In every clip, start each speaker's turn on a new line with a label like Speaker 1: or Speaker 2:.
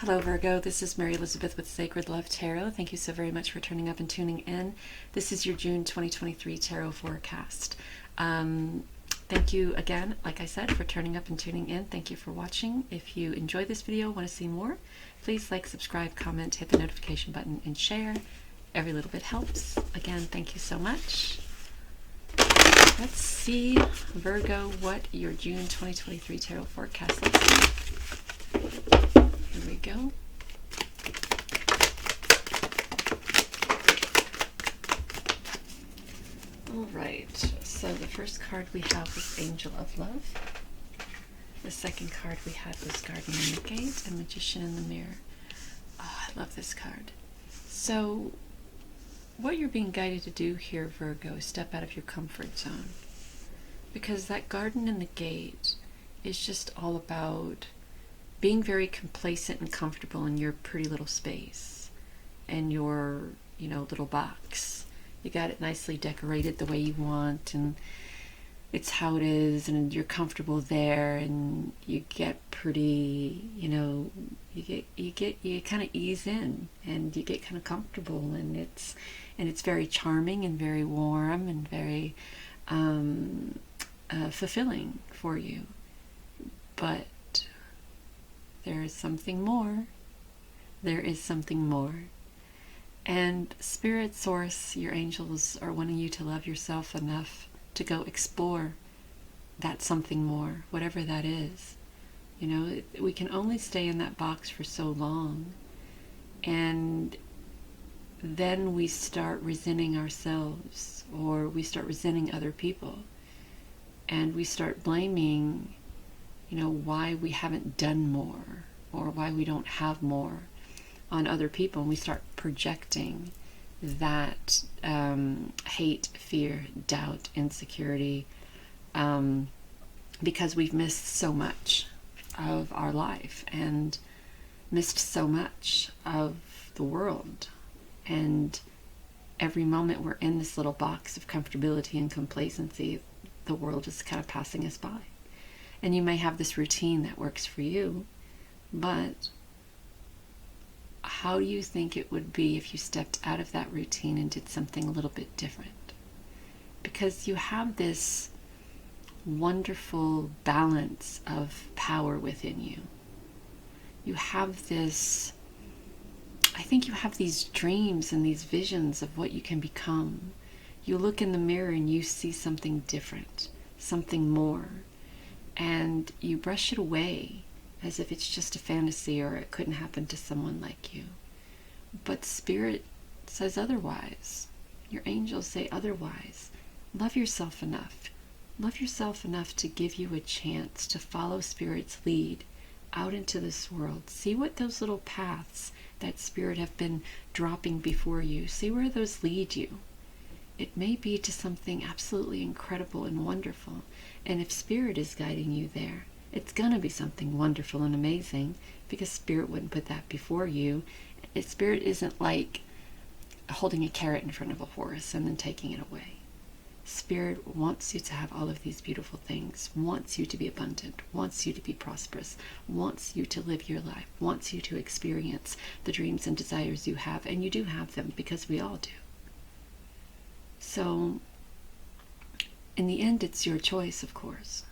Speaker 1: Hello Virgo, this is Mary Elizabeth with Sacred Love Tarot. Thank you so very much for turning up and tuning in. This is your June 2023 tarot forecast. Thank you again, like I said, for turning up and tuning in. Thank you for watching. If you enjoyed this video, want to see more, please like, subscribe, comment, hit the notification button, and share. Every little bit helps. Again, thank you so much. Let's see, Virgo, what your June 2023 tarot forecast looks like. Here we go. Alright, so the first card we have was Angel of Love. The second card we had was Guardian in the Gate and Magician in the Mirror. Oh, I love this card. So, what you're being guided to do here, Virgo, is step out of your comfort zone. Because that Garden in the Gate is just all about being very complacent and comfortable in your pretty little space and your, little box. You got it nicely decorated the way you want, and it's how it is, and you're comfortable there, and you get pretty, you kind of ease in, and you get kind of comfortable, and it's very charming and very warm and very fulfilling for you. But there is something more. There is something more. And Spirit Source, your angels, are wanting you to love yourself enough to go explore that something more, whatever that is. We can only stay in that box for so long. And then we start resenting ourselves, or we start resenting other people. And we start blaming, why we haven't done more, or why we don't have more on other people, and we start projecting that hate, fear, doubt, insecurity, because we've missed so much of our life and missed so much of the world. And every moment we're in this little box of comfortability and complacency, the world is kind of passing us by. And you may have this routine that works for you, but how do you think it would be if you stepped out of that routine and did something a little bit different? Because you have this wonderful balance of power within you. You have this, I think you have these dreams and these visions of what you can become. You look in the mirror and you see something different, something more, and you brush it away as if it's just a fantasy or it couldn't happen to someone like you. But Spirit says otherwise. Your angels say otherwise. Love yourself enough. Love yourself enough to give you a chance to follow Spirit's lead out into this world. See what those little paths that Spirit have been dropping before you. See where those lead you. It may be to something absolutely incredible and wonderful. And if Spirit is guiding you there, it's going to be something wonderful and amazing, because Spirit wouldn't put that before you. Spirit isn't like holding a carrot in front of a horse and then taking it away. Spirit wants you to have all of these beautiful things, wants you to be abundant, wants you to be prosperous, wants you to live your life, wants you to experience the dreams and desires you have, and you do have them, because we all do. So, in the end, it's your choice, of course.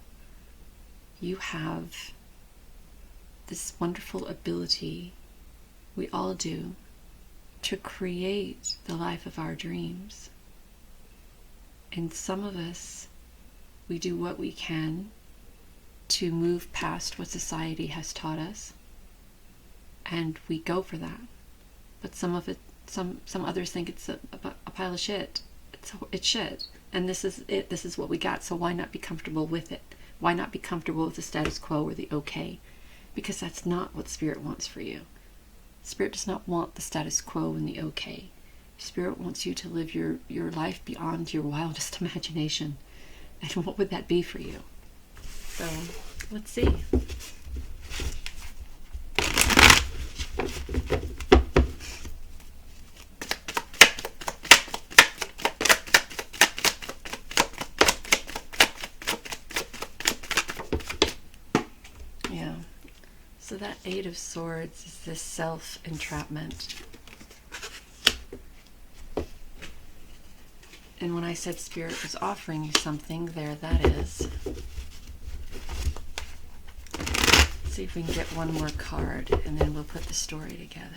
Speaker 1: You have this wonderful ability, we all do, to create the life of our dreams. And some of us, we do what we can to move past what society has taught us, and we go for that. But some of it, some others think it's a pile of shit. It's shit, and this is it. This is what we got. So why not be comfortable with it? Why not be comfortable with the status quo or the okay? Because that's not what Spirit wants for you. Spirit does not want the status quo and the okay. Spirit wants you to live your life beyond your wildest imagination. And what would that be for you? So, let's see. So that Eight of Swords is this self-entrapment. And when I said Spirit was offering you something, there that is. Let's see if we can get one more card, and then we'll put the story together.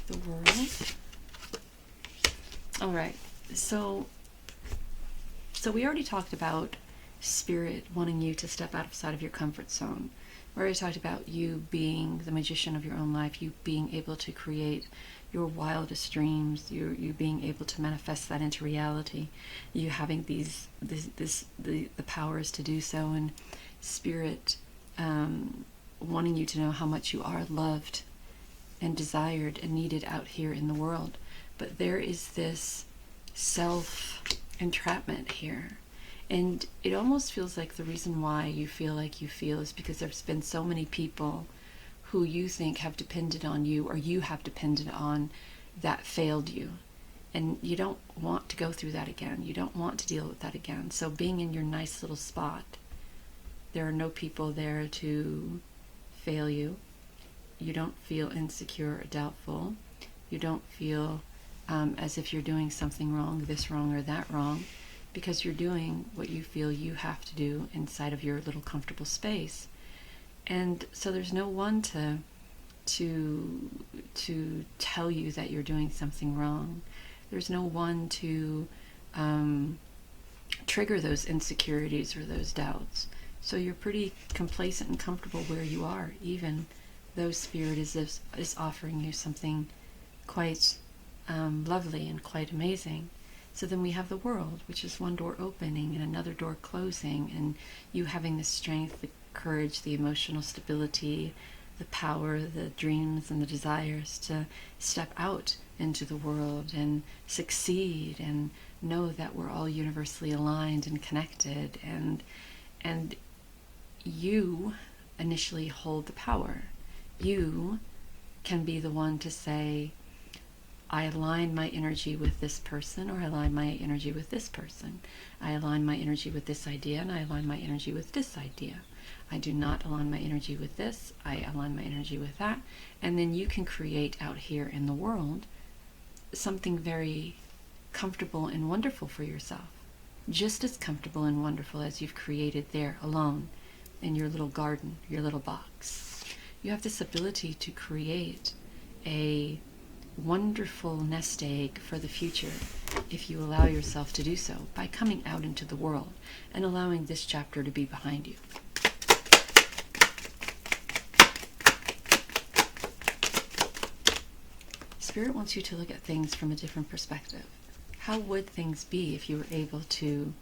Speaker 1: The World. All right, so we already talked about Spirit wanting you to step outside of your comfort zone. We already talked about you being the magician of your own life, you being able to create your wildest dreams, you being able to manifest that into reality, you having the powers to do so, and Spirit wanting you to know how much you are loved and desired and needed out here in the world. But there is this self-entrapment here. And it almost feels like the reason why you feel like you feel is because there's been so many people who you think have depended on you, or you have depended on, that failed you. And you don't want to go through that again. You don't want to deal with that again. So being in your nice little spot, there are no people there to fail you. You don't feel insecure or doubtful. You don't feel as if you're doing something wrong, this wrong or that wrong, because you're doing what you feel you have to do inside of your little comfortable space. And so there's no one to tell you that you're doing something wrong. There's no one to trigger those insecurities or those doubts. So you're pretty complacent and comfortable where you are, even though Spirit is offering you something quite lovely and quite amazing. So then we have the World, which is one door opening and another door closing, and you having the strength, the courage, the emotional stability, the power, the dreams and the desires to step out into the world and succeed and know that we're all universally aligned and connected, and you initially hold the power. You can be the one to say, I align my energy with this person, or I align my energy with this person. I align my energy with this idea, and I align my energy with this idea. I do not align my energy with this. I align my energy with that. And then you can create out here in the world something very comfortable and wonderful for yourself. Just as comfortable and wonderful as you've created there alone in your little garden, your little box. You have this ability to create a wonderful nest egg for the future if you allow yourself to do so by coming out into the world and allowing this chapter to be behind you. Spirit wants you to look at things from a different perspective. How would things be if you were able to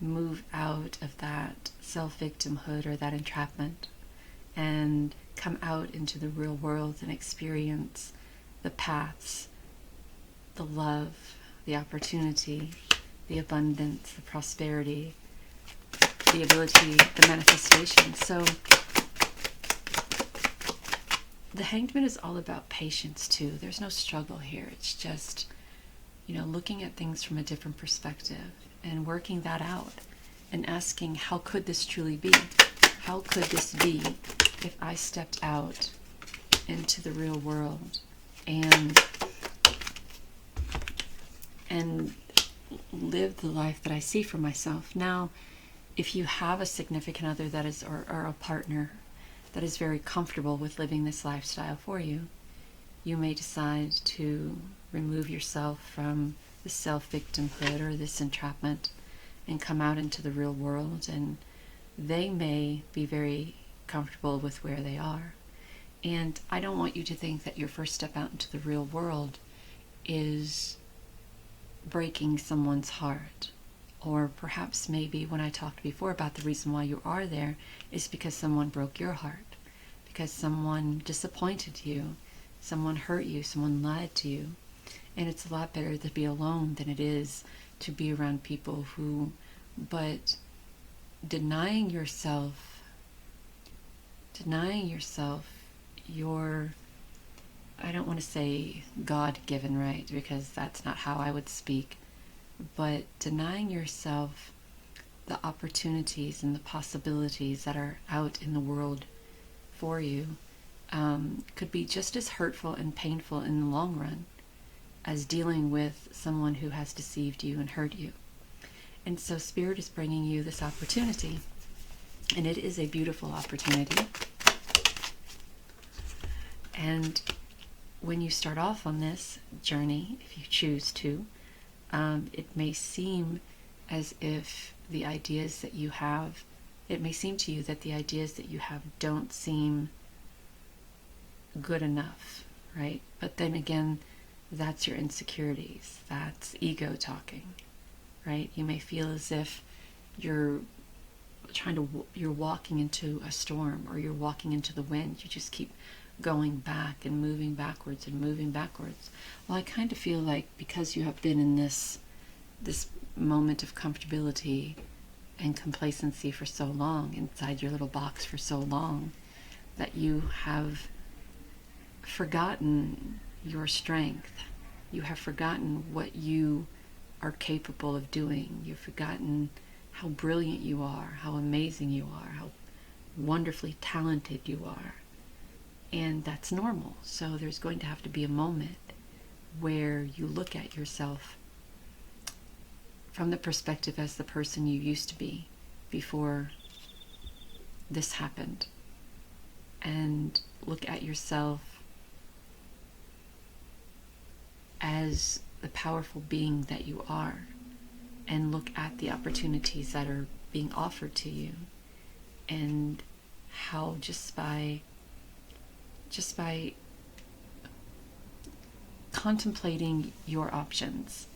Speaker 1: move out of that self-victimhood or that entrapment and come out into the real world and experience the paths, the love, the opportunity, the abundance, the prosperity, the ability, the manifestation. So the Hanged Man is all about patience too. There's no struggle here. It's just, looking at things from a different perspective and working that out and asking, how could this truly be? How could this be if I stepped out into the real world and live the life that I see for myself? Now, if you have a significant other that is, or a partner that is very comfortable with living this lifestyle for you, you may decide to remove yourself from the self-victimhood or this entrapment and come out into the real world, and they may be very comfortable with where they are. And I don't want you to think that your first step out into the real world is breaking someone's heart. Or perhaps maybe when I talked before about the reason why you are there is because someone broke your heart, because someone disappointed you, someone hurt you, someone lied to you. And it's a lot better to be alone than it is to be around people who, but denying yourself your, I don't want to say God-given right, because that's not how I would speak, but denying yourself the opportunities and the possibilities that are out in the world for you could be just as hurtful and painful in the long run as dealing with someone who has deceived you and hurt you. And so Spirit is bringing you this opportunity, and it is a beautiful opportunity. And when you start off on this journey, if you choose to, it may seem as if the ideas that you have, it may seem to you that the ideas that you have don't seem good enough, right? But then again, that's your insecurities. That's ego talking, right? You may feel as if you're walking into a storm, or you're walking into the wind. You just keep going back and moving backwards and moving backwards. Well, I kind of feel like because you have been in this moment of comfortability and complacency for so long, inside your little box for so long, that you have forgotten your strength. You have forgotten what you are capable of doing. You've forgotten how brilliant you are, how amazing you are, how wonderfully talented you are. And that's normal. So there's going to have to be a moment where you look at yourself from the perspective as the person you used to be before this happened, and look at yourself as the powerful being that you are, and look at the opportunities that are being offered to you, and how just by contemplating your options,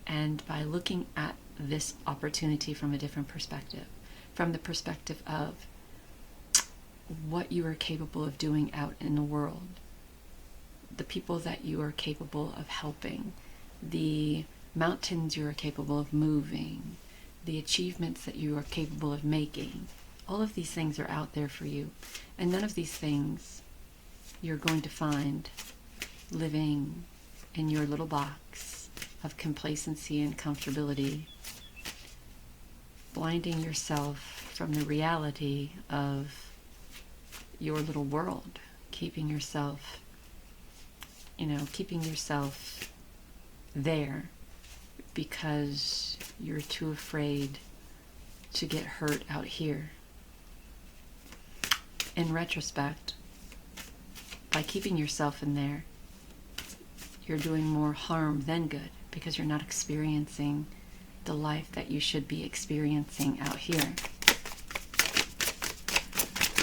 Speaker 1: and by looking at this opportunity from a different perspective, from the perspective of what you are capable of doing out in the world, the people that you are capable of helping, the mountains you are capable of moving, the achievements that you are capable of making. All of these things are out there for you, and none of these things you're going to find living in your little box of complacency and comfortability, blinding yourself from the reality of your little world, keeping yourself there because you're too afraid to get hurt out here. In retrospect, by keeping yourself in there, you're doing more harm than good, because you're not experiencing the life that you should be experiencing out here.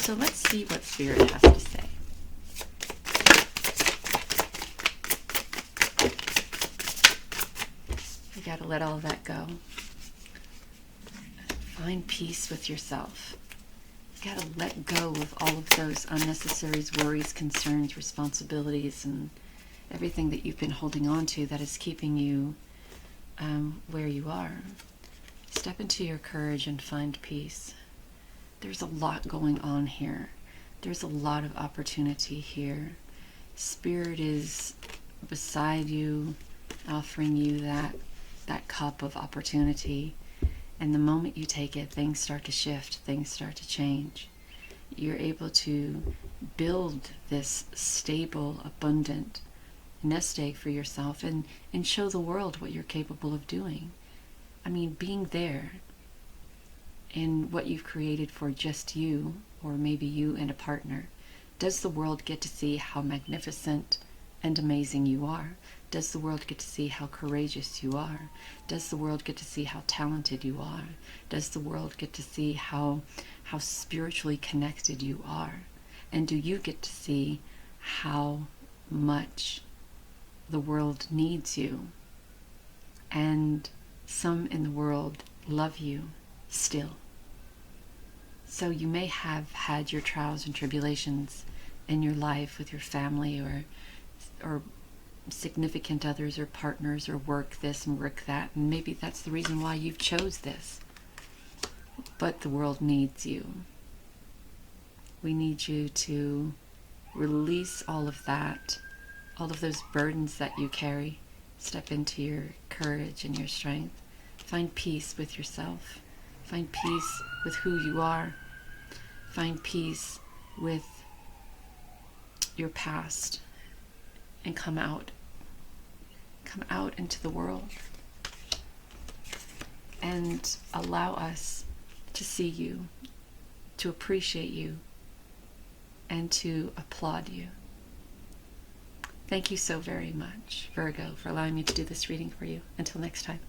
Speaker 1: So let's see what Spirit has to say. You gotta let all that go. Find peace with yourself. You gotta let go of all of those unnecessary worries, concerns, responsibilities, and everything that you've been holding on to that is keeping you where you are. Step into your courage and find peace. There's a lot going on here. There's a lot of opportunity here. Spirit is beside you, offering you that cup of opportunity. And the moment you take it, things start to shift, things start to change. You're able to build this stable, abundant nest egg for yourself, and show the world what you're capable of doing. I mean, being there in what you've created for just you, or maybe you and a partner, does the world get to see how magnificent and amazing you are? Does the world get to see how courageous you are? Does the world get to see how talented you are? Does the world get to see how spiritually connected you are? And do you get to see how much the world needs you? And some in the world love you still. So you may have had your trials and tribulations in your life with your family, or significant others, or partners, or work this and work that, and maybe that's the reason why you've chose this. But the world needs you. We need you to release all of that, all of those burdens that you carry. Step into your courage and your strength. Find peace with yourself. Find peace with who you are. Find peace with your past and come out. Come out into the world and allow us to see you, to appreciate you, and to applaud you. Thank you so very much, Virgo, for allowing me to do this reading for you. Until next time.